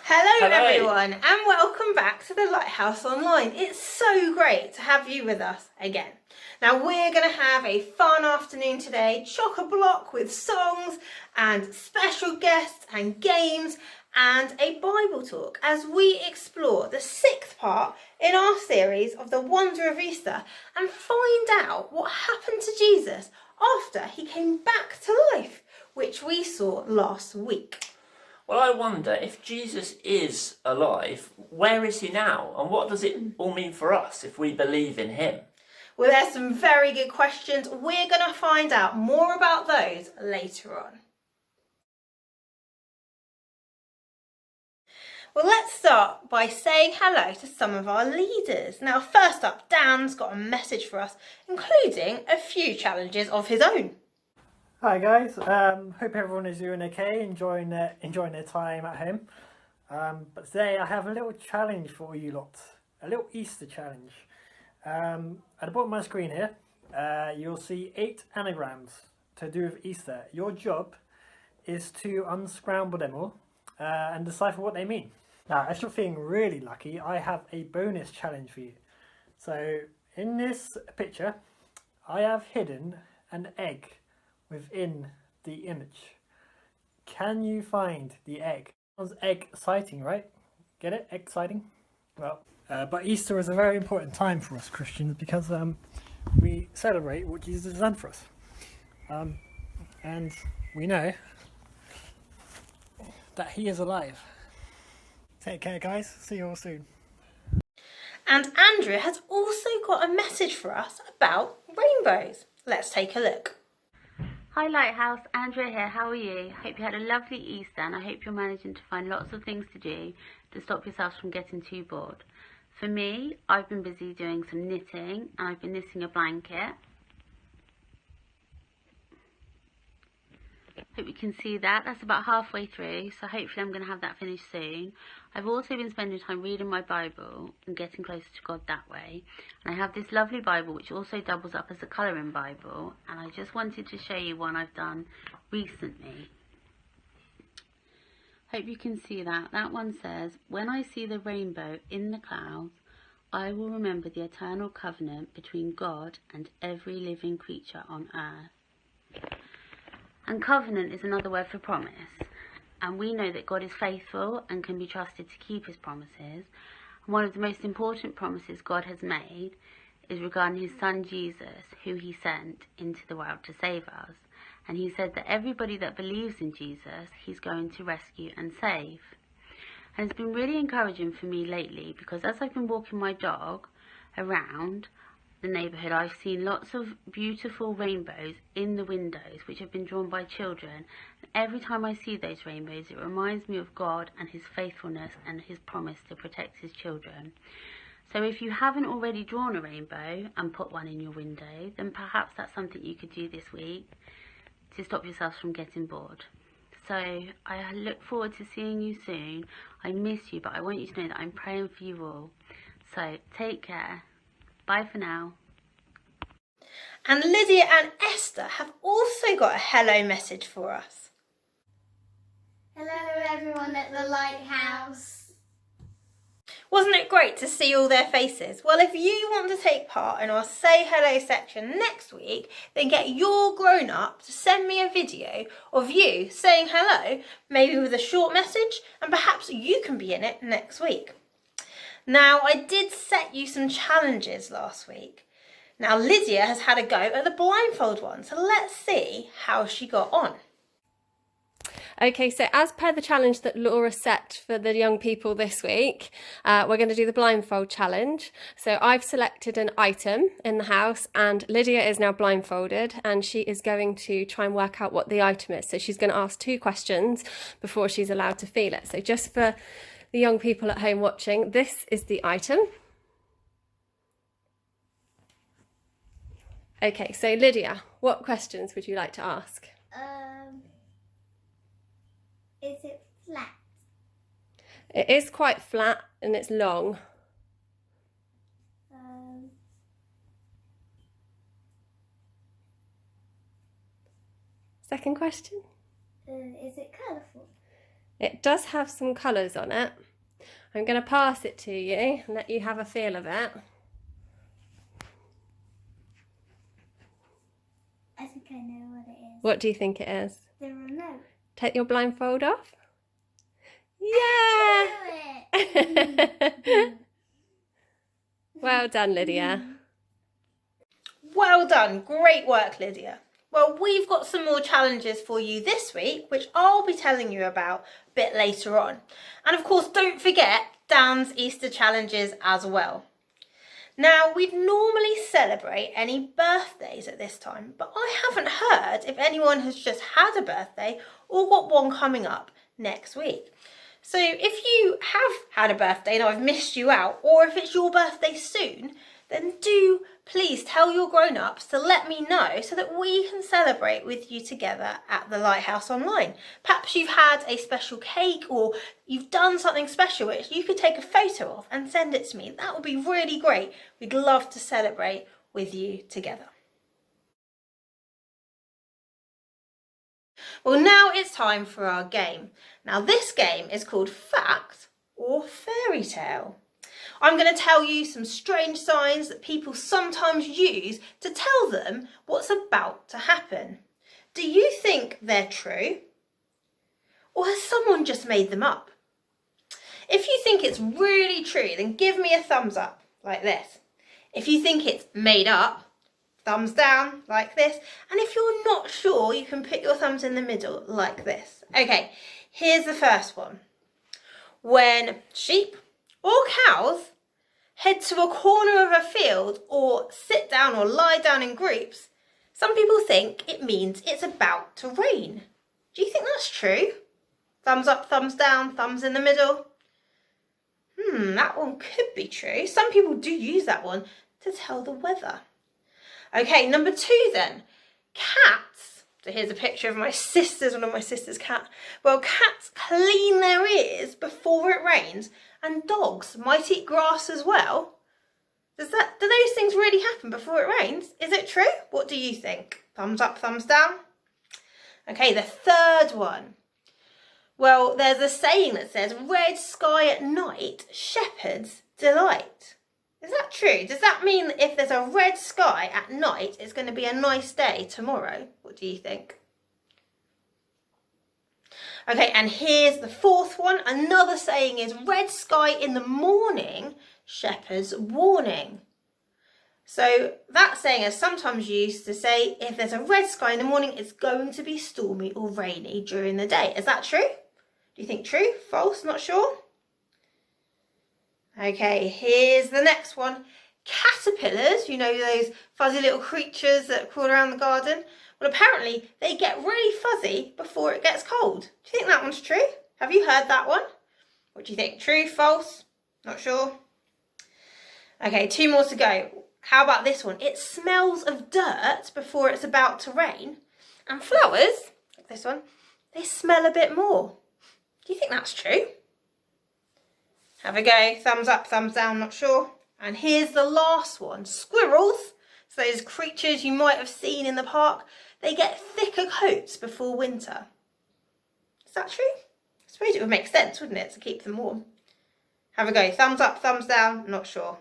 Hello everyone and welcome back to the Lighthouse Online. It's so great to have you with us again. Now we're going to have a fun afternoon today, chock-a-block with songs and special guests and games and a Bible talk as we explore the 6th part in our series of the wonder of Easter and find out what happened to Jesus after he came back to life, which we saw last week. Well, I wonder, if Jesus is alive, where is he now? And what does it all mean for us if we believe in him? Well, there's some very good questions. We're going to find out more about those later on. Well, let's start by saying hello to some of our leaders. Now, first up, Dan's got a message for us, including a few challenges of his own. Hi guys, hope everyone is doing okay, enjoying their time at home. But today I have a little challenge for you lot, a little Easter challenge. At the bottom of my screen here, you'll see 8 anagrams to do with Easter. Your job is to unscramble them all and decipher what they mean. Now, if you're feeling really lucky, I have a bonus challenge for you. So in this picture, I have hidden an egg within the image. Can you find the egg? Sounds exciting, right? Get it? Exciting? Well, but Easter is a very important time for us Christians because we celebrate what Jesus has done for us. And we know that he is alive. Take care guys, see you all soon. And Andrea has also got a message for us about rainbows. Let's take a look. Hi Lighthouse, Andrea here, how are you? Hope you had a lovely Easter and I hope you're managing to find lots of things to do to stop yourselves from getting too bored. For me, I've been busy doing some knitting and I've been knitting a blanket. Hope you can see that. That's about halfway through, so hopefully I'm going to have that finished soon. I've also been spending time reading my Bible and getting closer to God that way. And I have this lovely Bible which also doubles up as a colouring Bible, and I just wanted to show you one I've done recently. Hope you can see that. That one says, "When I see the rainbow in the clouds, I will remember the eternal covenant between God and every living creature on earth." And covenant is another word for promise. And we know that God is faithful and can be trusted to keep his promises. And one of the most important promises God has made is regarding his son Jesus, who he sent into the world to save us. And he said that everybody that believes in Jesus, he's going to rescue and save. And it's been really encouraging for me lately because as I've been walking my dog around the neighbourhood, I've seen lots of beautiful rainbows in the windows which have been drawn by children, and every time I see those rainbows it reminds me of God and his faithfulness and his promise to protect his children. So if you haven't already drawn a rainbow and put one in your window, then perhaps that's something you could do this week to stop yourselves from getting bored. So I look forward to seeing you soon. I miss you, but I want you to know that I'm praying for you all. So take care. Bye for now. And Lydia and Esther have also got a hello message for us. Hello everyone at the Lighthouse. Wasn't it great to see all their faces? Well, if you want to take part in our Say Hello section next week, then get your grown-up to send me a video of you saying hello, maybe with a short message, and perhaps you can be in it next week. Now, I did set you some challenges last week. Now, Lydia has had a go at the blindfold one, so let's see how she got on. Okay, so as per the challenge that Laura set for the young people this week, we're going to do the blindfold challenge. So I've selected an item in the house and Lydia is now blindfolded and she is going to try and work out what the item is. So she's going to ask 2 questions before she's allowed to feel it. So just for the young people at home watching, this is the item. Okay, so Lydia, what questions would you like to ask? Is it flat? It is quite flat and it's long. Second question. Is it colourful? It does have some colours on it. I'm going to pass it to you and let you have a feel of it. I think I know what it is. What do you think it is? The remote. Take your blindfold off. Yeah! Well done, Lydia. Well done, great work, Lydia. Well, we've got some more challenges for you this week, which I'll be telling you about a bit later on. And of course, don't forget Dan's Easter challenges as well. Now, we'd normally celebrate any birthdays at this time, but I haven't heard if anyone has just had a birthday or got one coming up next week. So if you have had a birthday and I've missed you out, or if it's your birthday soon, then do please tell your grown-ups to let me know so that we can celebrate with you together at the Lighthouse Online. Perhaps you've had a special cake or you've done something special which you could take a photo of and send it to me. That would be really great. We'd love to celebrate with you together. Well, now it's time for our game. Now this game is called Fact or Fairy Tale. I'm going to tell you some strange signs that people sometimes use to tell them what's about to happen. Do you think they're true? Or has someone just made them up? If you think it's really true, then give me a thumbs up, like this. If you think it's made up, thumbs down, like this. And if you're not sure, you can put your thumbs in the middle, like this. Okay, here's the first one. When sheep or cows head to a corner of a field or sit down or lie down in groups, some people think it means it's about to rain. Do you think that's true? Thumbs up, thumbs down, thumbs in the middle. That one could be true. Some people do use that one to tell the weather. Okay, number 2 then. Cats. So here's a picture of one of my sister's cat. Well, cats clean their ears before it rains, and dogs might eat grass as well. Do those things really happen before it rains? Is it true? What do you think? Thumbs up, thumbs down? Okay, the third one. Well, there's a saying that says, red sky at night, shepherd's delight. Is that true? Does that mean that if there's a red sky at night, it's going to be a nice day tomorrow? What do you think? Okay, and here's the fourth one. Another saying is, red sky in the morning, shepherd's warning. So that saying is sometimes used to say if there's a red sky in the morning, it's going to be stormy or rainy during the day. Is that true? Do you think true? False? Not sure? Okay, here's the next one. Caterpillars, you know, those fuzzy little creatures that crawl around the garden. Well, apparently they get really fuzzy before it gets cold. Do you think that one's true? Have you heard that one? What do you think? True? False? Not sure? Okay, 2 more to go. How about this one? It smells of dirt before it's about to rain. And flowers, like this one, they smell a bit more. Do you think that's true? Have a go. Thumbs up, thumbs down, not sure. And here's the last one. Squirrels, so those creatures you might have seen in the park, they get thicker coats before winter. Is that true? I suppose it would make sense, wouldn't it, to keep them warm? Have a go. Thumbs up, thumbs down, not sure.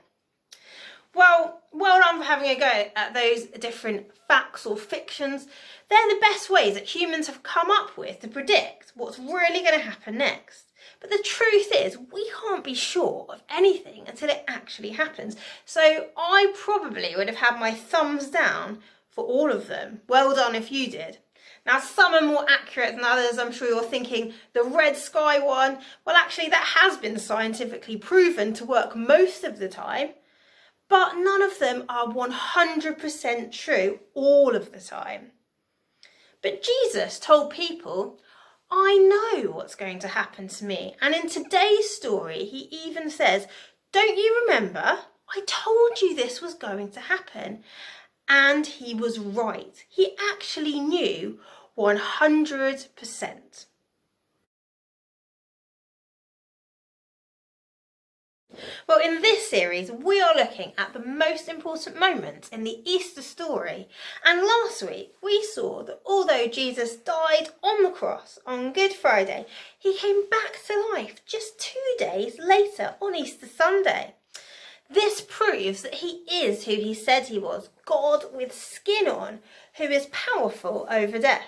Well done for having a go at those different facts or fictions. They're the best ways that humans have come up with to predict what's really going to happen next. But the truth is, we can't be sure of anything until it actually happens. So I probably would have had my thumbs down for all of them. Well done if you did. Now, some are more accurate than others. I'm sure you're thinking the red sky one. Well, actually, that has been scientifically proven to work most of the time. But none of them are 100% true all of the time. But Jesus told people, I know what's going to happen to me. And in today's story, he even says, don't you remember? I told you this was going to happen. And he was right. He actually knew 100%. Well, in this series, we are looking at the most important moments in the Easter story. And last week, we saw that although Jesus died on the cross on Good Friday, he came back to life just 2 days later on Easter Sunday. This proves that he is who he said he was, God with skin on, who is powerful over death.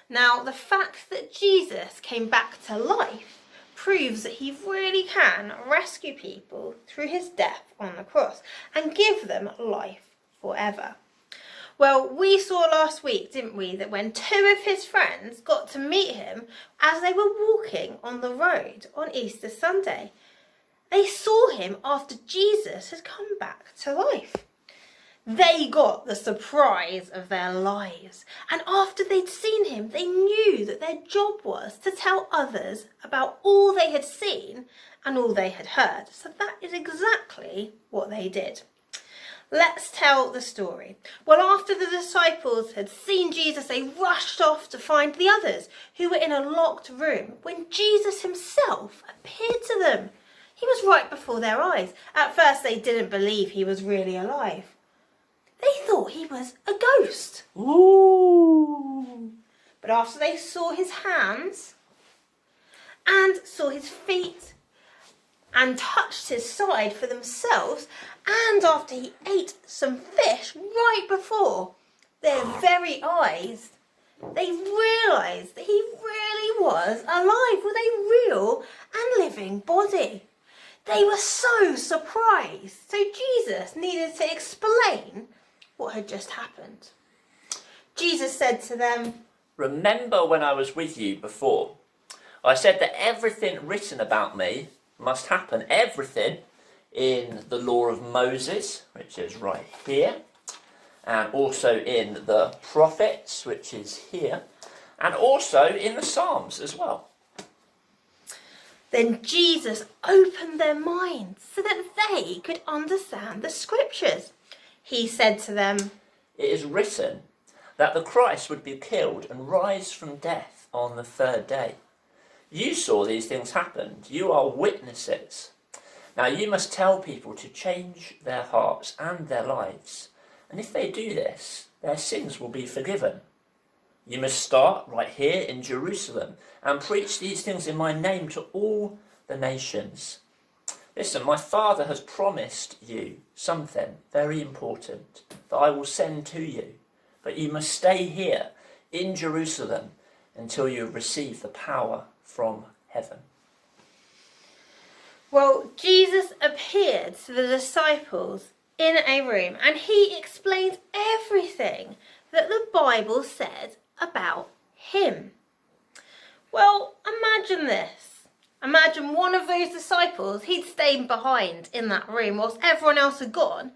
Now, the fact that Jesus came back to life proves that he really can rescue people through his death on the cross and give them life forever. Well, we saw last week, didn't we, that when 2 of his friends got to meet him as they were walking on the road on Easter Sunday, they saw him after Jesus had come back to life. They got the surprise of their lives, and after they'd seen him, they knew that their job was to tell others about all they had seen and all they had heard. So that is exactly what they did. Let's tell the story. Well, after the disciples had seen Jesus, they rushed off to find the others who were in a locked room when Jesus himself appeared to them. He was right before their eyes. At first, they didn't believe he was really alive. They thought he was a ghost. Ooh. But after they saw his hands and saw his feet and touched his side for themselves, and after he ate some fish right before their very eyes, they realised that he really was alive with a real and living body. They were so surprised. So Jesus needed to explain what had just happened. Jesus said to them, Remember when I was with you before? I said that everything written about me must happen. Everything in the law of Moses, which is right here, and also in the prophets, which is here, and also in the Psalms as well. Then Jesus opened their minds so that they could understand the scriptures. He said to them, It is written that the Christ would be killed and rise from death on the 3rd day. You saw these things happen. You are witnesses. Now you must tell people to change their hearts and their lives. And if they do this, their sins will be forgiven. You must start right here in Jerusalem and preach these things in my name to all the nations. Listen, my Father has promised you something very important that I will send to you. But you must stay here in Jerusalem until you receive the power from heaven. Well, Jesus appeared to the disciples in a room and he explained everything that the Bible said about him. Well, imagine this. Imagine one of those disciples, he'd stayed behind in that room whilst everyone else had gone,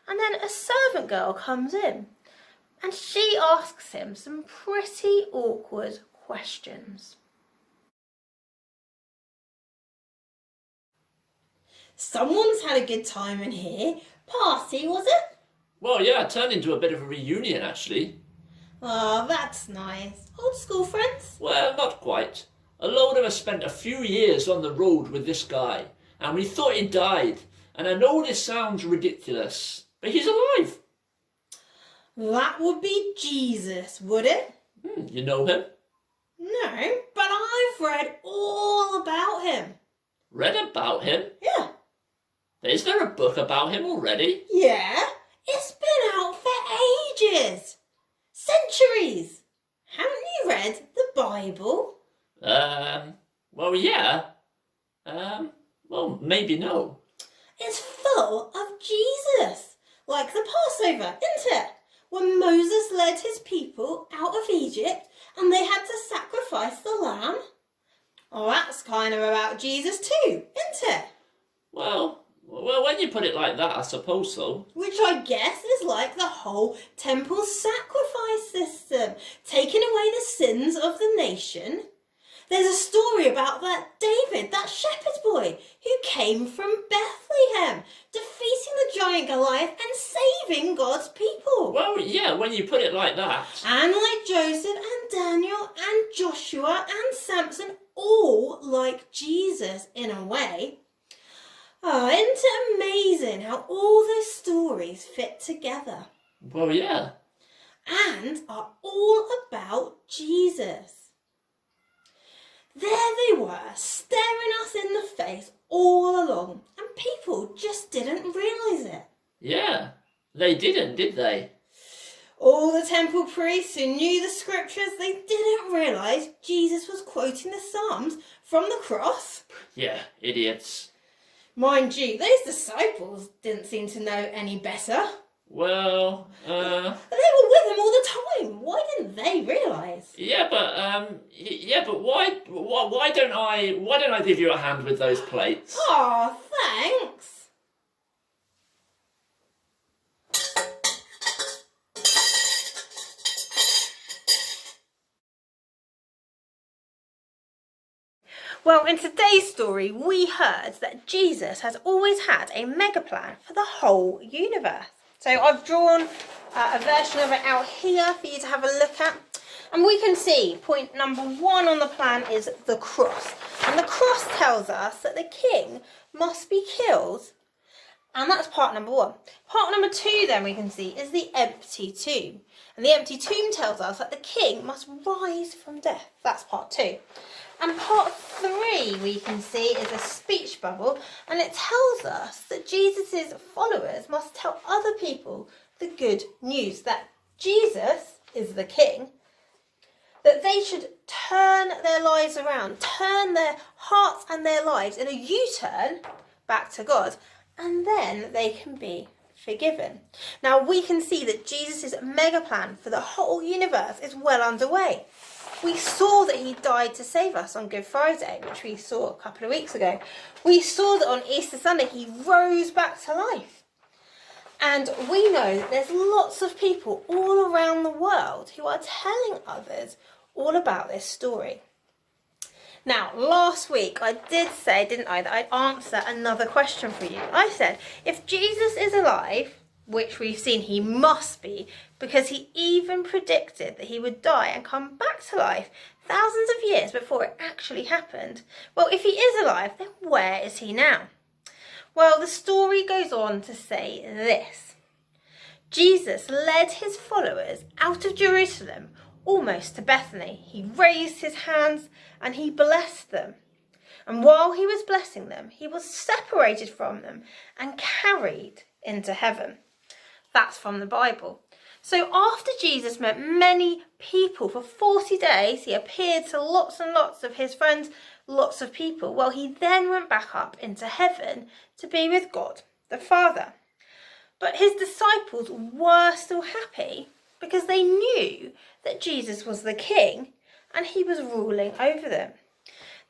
and then a servant girl comes in and she asks him some pretty awkward questions. Someone's had a good time in here. Party, was it? Well, yeah, it turned into a bit of a reunion, actually. Oh, that's nice. Old school friends? Well, not quite. A load of us spent a few years on the road with this guy, and we thought he died. And I know this sounds ridiculous, but he's alive. That would be Jesus, would it? You know him? No, but I've read all about him. Read about him? Yeah. Is there a book about him already? Yeah, it's been out for ages. Centuries. Haven't you read the Bible? Well, yeah. Well, maybe no. It's full of Jesus. Like the Passover, isn't it? When Moses led his people out of Egypt and they had to sacrifice the lamb. Oh, that's kind of about Jesus too, isn't it? Well, when you put it like that, I suppose so. Which I guess is like the whole temple sacrifice system, taking away the sins of the nation. There's a story about that David, that shepherd boy, who came from Bethlehem, defeating the giant Goliath and saving God's people. Well, yeah, when you put it like that. And like Joseph and Daniel and Joshua and Samson, all like Jesus in a way. Oh, isn't it amazing how all those stories fit together Well, yeah. and are all about Jesus? There they were, staring us in the face all along, and people just didn't realise it. Yeah. They didn't, did they? All the temple priests who knew the scriptures, they didn't realise Jesus was quoting the Psalms from the cross. Yeah, idiots. Mind you, those disciples didn't seem to know any better. Well, They were with him all the time. Why didn't they realise? yeah, but why don't I give you a hand with those plates? Oh, thanks. Well, in today's story, we heard that Jesus has always had a mega plan for the whole universe. So I've drawn a version of it out here for you to have a look at. And we can see point number 1 on the plan is the cross. And the cross tells us that the king must be killed. And that's part number 1. Part number 2 then we can see is the empty tomb. And the empty tomb tells us that the king must rise from death. That's part 2. And part 3 we can see is a speech bubble, and it tells us that Jesus' followers must tell other people the good news, that Jesus is the king, that they should turn their lives around, turn their hearts and their lives in a U-turn back to God, and then they can be forgiven. Now we can see that Jesus' mega plan for the whole universe is well underway. We saw that he died to save us on Good Friday, which we saw a couple of weeks ago. We saw that on Easter Sunday he rose back to life. And we know that there's lots of people all around the world who are telling others all about this story. Now, last week I did say, didn't I, that I'd answer another question for you. I said, if Jesus is alive, which we've seen he must be, because he even predicted that he would die and come back to life thousands of years before it actually happened. Well, if he is alive, then where is he now? Well, the story goes on to say this. Jesus led his followers out of Jerusalem almost to Bethany. He raised his hands and he blessed them. And while he was blessing them, he was separated from them and carried into heaven. That's from the Bible. So after Jesus met many people for 40 days, he appeared to lots and lots of his friends, lots of people. Well, he then went back up into heaven to be with God, the Father. But his disciples were still happy because they knew that Jesus was the king and he was ruling over them.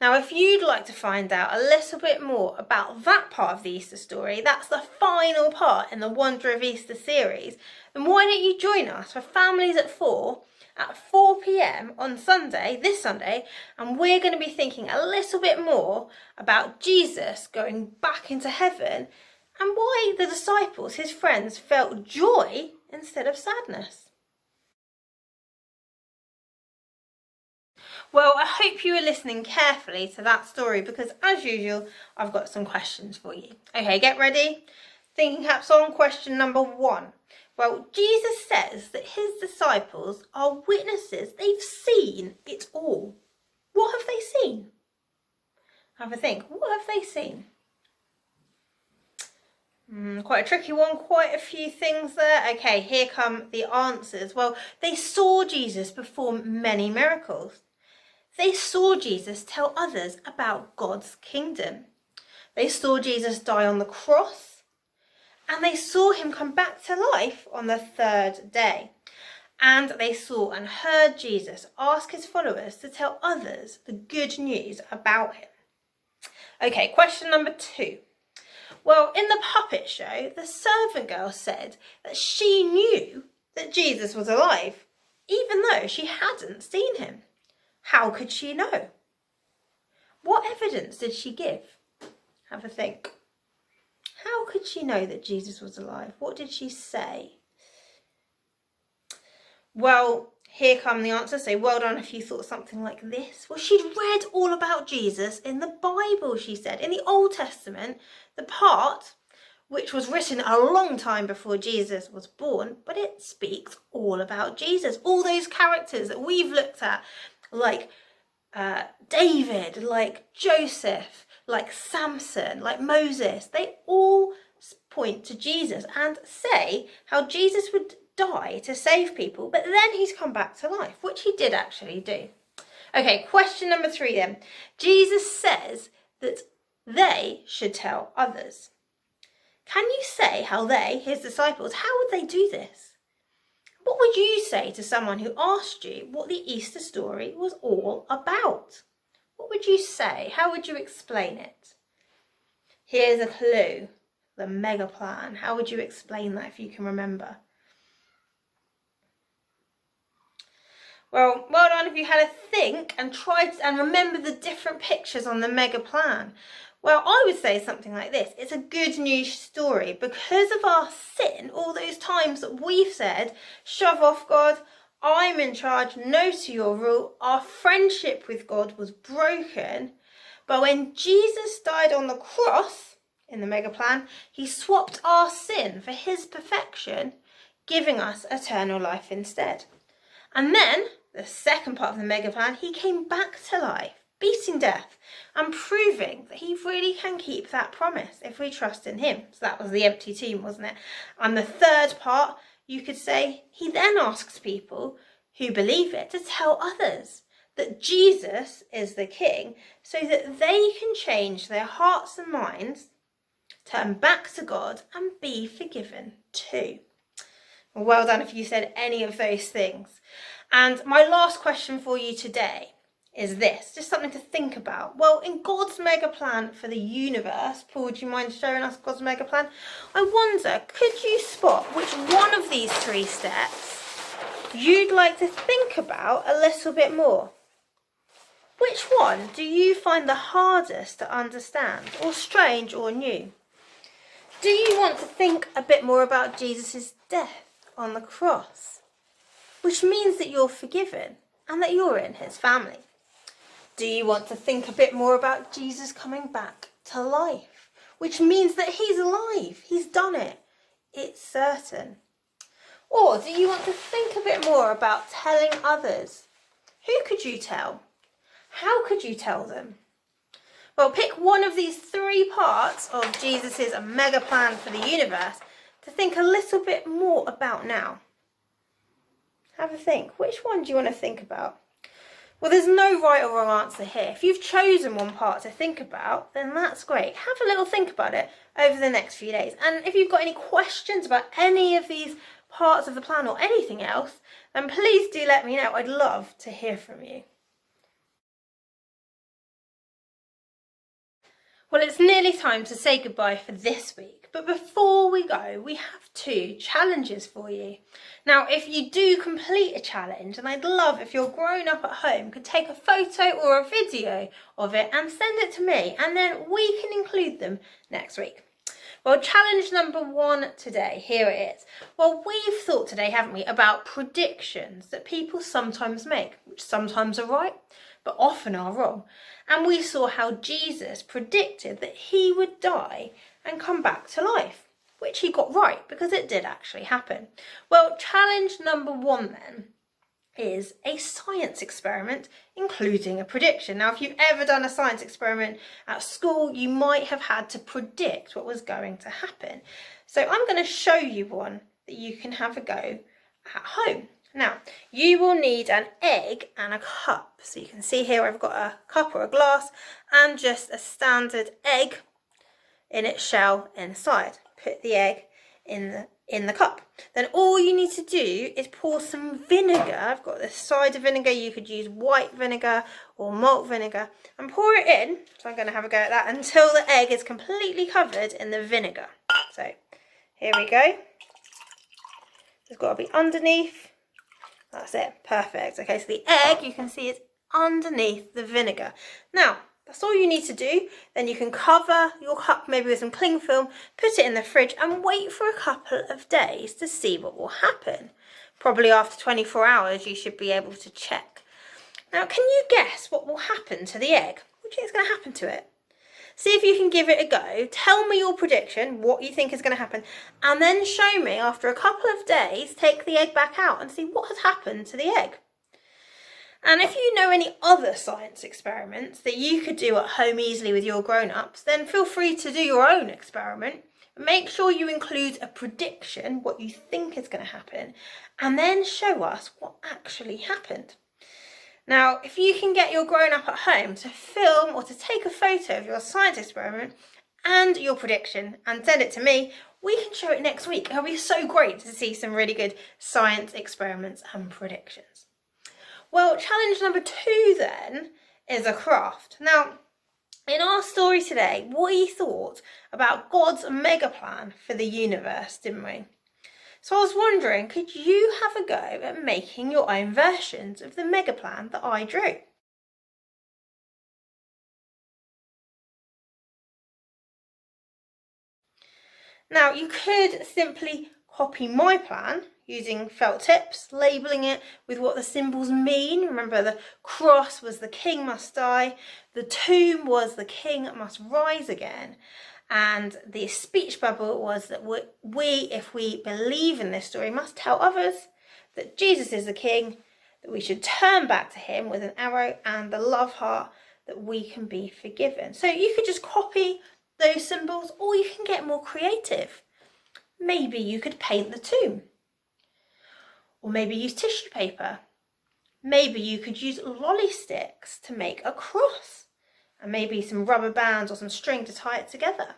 Now, if you'd like to find out a little bit more about that part of the Easter story, that's the final part in the Wonder of Easter series, then why don't you join us for Families at 4 at 4 p.m. on Sunday, this Sunday, and we're going to be thinking a little bit more about Jesus going back into heaven and why the disciples, his friends, felt joy instead of sadness. Well, I hope you were listening carefully to that story because, as usual, I've got some questions for you. Okay, get ready. Thinking caps on. Question number 1. Well, Jesus says that his disciples are witnesses. They've seen it all. What have they seen? Have a think. What have they seen? Quite a tricky one, quite a few things there. Okay, here come the answers. Well, they saw Jesus perform many miracles. They saw Jesus tell others about God's kingdom. They saw Jesus die on the cross, and they saw him come back to life on the 3rd day. And they saw and heard Jesus ask his followers to tell others the good news about him. Okay, question number 2. Well, in the puppet show, the servant girl said that she knew that Jesus was alive, even though she hadn't seen him. How could she know? What evidence did she give? Have a think. How could she know that Jesus was alive? What did she say? Well, Here come the answers. So well done if you thought something like this. Well, she'd read all about Jesus in the Bible, she said. In the Old Testament, the part which was written a long time before Jesus was born, but it speaks all about Jesus. All those characters that we've looked at, like David, like Joseph, like Samson, like Moses, they all point to Jesus and say how Jesus would die to save people, but then he's come back to life, which he did actually do. Okay, question number 3 then. Jesus says that they should tell others. Can you say how they, his disciples, how would they do this? What would you say to someone who asked you what the Easter story was all about? What would you say? How would you explain it? Here's a clue, the mega plan. How would you explain that if you can remember? Well done if you had a think and tried and remember the different pictures on the mega plan. Well, I would say something like this. It's a good news story. Because of our sin, all those times that we've said, shove off God, I'm in charge, no to your rule, our friendship with God was broken. But when Jesus died on the cross, in the mega plan, he swapped our sin for his perfection, giving us eternal life instead. And then, the second part of the mega plan, he came back to life, beating death and proving that he really can keep that promise if we trust in him. So that was the empty tomb, wasn't it? And the third part, you could say, he then asks people who believe it to tell others that Jesus is the king so that they can change their hearts and minds, turn back to God and be forgiven too. Well done if you said any of those things. And my last question for you today is this, just something to think about. Well, in God's mega plan for the universe, Paul, do you mind showing us God's mega plan? I wonder, could you spot which one of these 3 steps you'd like to think about a little bit more? Which one do you find the hardest to understand, or strange or new? Do you want to think a bit more about Jesus' death on the cross, which means that you're forgiven and that you're in his family? Do you want to think a bit more about Jesus coming back to life, which means that he's alive, he's done it, it's certain? Or do you want to think a bit more about telling others? Who could you tell? How could you tell them? Well, pick one of these 3 parts of Jesus' mega plan for the universe to think a little bit more about now. Have a think. Which one do you want to think about? Well, there's no right or wrong answer here. If you've chosen one part to think about, then that's great. Have a little think about it over the next few days. And if you've got any questions about any of these parts of the plan or anything else, then please do let me know. I'd love to hear from you. Well, it's nearly time to say goodbye for this week, but before we go, we have 2 challenges for you. Now, if you do complete a challenge, and I'd love if your grown up at home could take a photo or a video of it and send it to me, and then we can include them next week. Well, challenge number 1 today, here it is. Well, we've thought today, haven't we, about predictions that people sometimes make, which sometimes are right, but often are wrong. And we saw how Jesus predicted that he would die and come back to life, which he got right because it did actually happen. Well, challenge number 1 then is a science experiment, including a prediction. Now, if you've ever done a science experiment at school, you might have had to predict what was going to happen. So I'm going to show you one that you can have a go at home. Now, you will need an egg and a cup. So you can see here I've got a cup or a glass and just a standard egg in its shell inside. Put the egg in the cup. Then all you need to do is pour some vinegar. I've got this cider vinegar. You could use white vinegar or malt vinegar and pour it in. So I'm going to have a go at that until the egg is completely covered in the vinegar. So here we go. It's got to be underneath. That's it, perfect. Okay, so the egg, you can see, is underneath the vinegar. Now, that's all you need to do. Then you can cover your cup maybe with some cling film, put it in the fridge and wait for a couple of days to see what will happen. Probably after 24 hours, you should be able to check. Now, can you guess what will happen to the egg? What do you think is going to happen to it? See if you can give it a go. Tell me your prediction, what you think is going to happen, and then show me after a couple of days, take the egg back out and see what has happened to the egg. And if you know any other science experiments that you could do at home easily with your grown-ups, then feel free to do your own experiment. Make sure you include a prediction, what you think is going to happen, and then show us what actually happened. Now, if you can get your grown-up at home to film or to take a photo of your science experiment and your prediction and send it to me, we can show it next week. It'll be so great to see some really good science experiments and predictions. Well, challenge number 2 then is a craft. Now, in our story today, we thought about God's mega plan for the universe, didn't we? So I was wondering, could you have a go at making your own versions of the mega plan that I drew? Now, you could simply copy my plan using felt tips, labelling it with what the symbols mean. Remember, the cross was the king must die, the tomb was the king must rise again, and the speech bubble was that we, if we believe in this story, must tell others that Jesus is the king, that we should turn back to him with an arrow and the love heart, that we can be forgiven. So you could just copy those symbols, or you can get more creative. Maybe you could paint the tomb. Or maybe use tissue paper. Maybe you could use lolly sticks to make a cross. And maybe some rubber bands or some string to tie it together.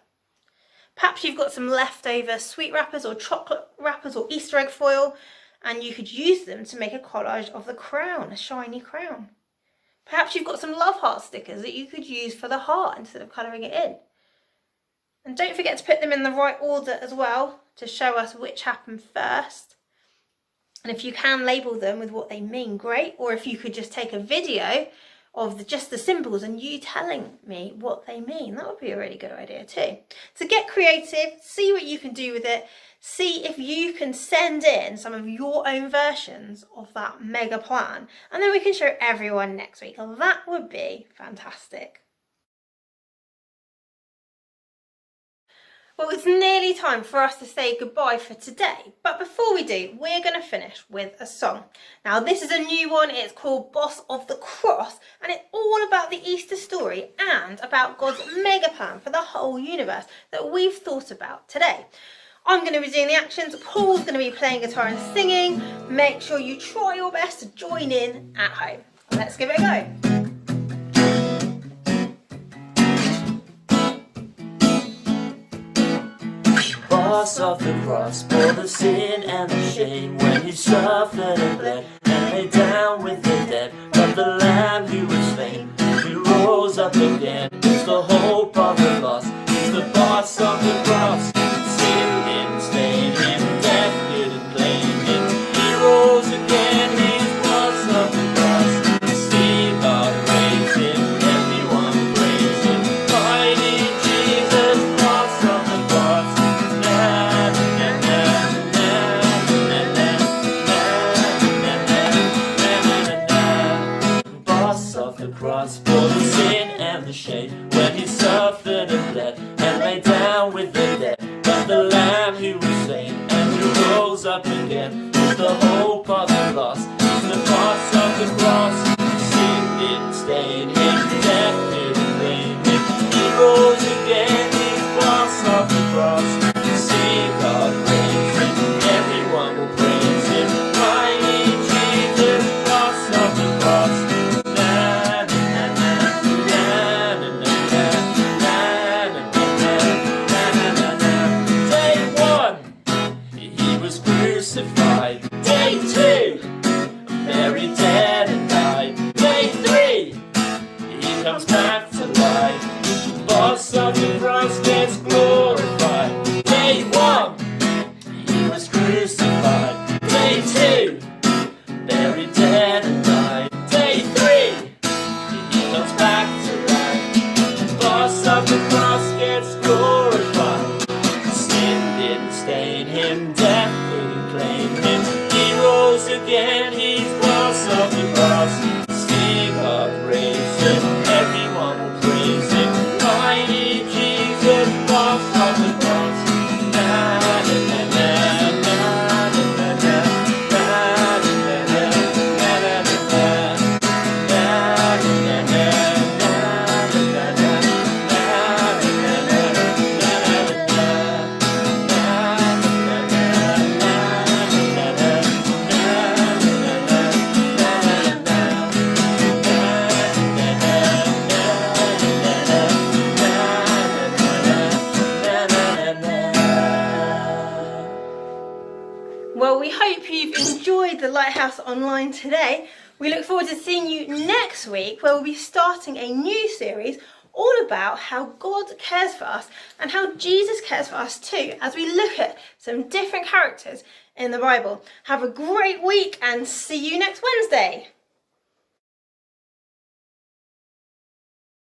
Perhaps you've got some leftover sweet wrappers or chocolate wrappers or Easter egg foil, and you could use them to make a collage of the crown, a shiny crown. Perhaps you've got some love heart stickers that you could use for the heart instead of colouring it in. And don't forget to put them in the right order as well to show us which happened first. And if you can label them with what they mean, great. Or if you could just take a video of just the symbols and you telling me what they mean, that would be a really good idea too. So get creative, see what you can do with it, see if you can send in some of your own versions of that mega plan, and then we can show everyone next week. Well, that would be fantastic. Well, it's nearly time for us to say goodbye for today, but before we do, we're going to finish with a song. Now, this is a new one. It's called Boss of the Cross, and it's all about the Easter story and about God's mega plan for the whole universe that we've thought about today. I'm going to be doing the actions, Paul's going to be playing guitar and singing. Make sure you try your best to join in at home. Let's give it a go. Boss of the cross bore the sin and the shame when he suffered and bled and lay down with the dead. But the Lamb who was slain, who rose up again, is the hope of the lost. He's the boss of the cross. Sin didn't stain him, death didn't claim him. He rose again, he's boss of the cross. See God raise him, everyone praise him. Mighty Jesus, boss of the cross. Cross for the sin and the shame when he suffered and bled and lay down with the dead. But the Lamb who was slain and who rose up again is the hope of the lost. He's the boss of the cross. Sin didn't stain him, death didn't claim him. He rose again, he's boss of the cross. See God raise him, everyone will praise him. Mighty Jesus, boss of the cross. Crucified. Day 2, buried, dead and died. Day 3, he comes back to life. Boss of the cross gets glorified. Day 1, he was crucified. Day 2, buried, dead and died. Day 3, he comes back to life. Boss of the cross gets glorified. Sin didn't stain him, death claim him. He rose Well, we hope you've enjoyed the Lighthouse Online today. We look forward to seeing you next week, where we'll be starting a new series all about how God cares for us and how Jesus cares for us too, as we look at some different characters in the Bible. Have a great week and see you next Wednesday.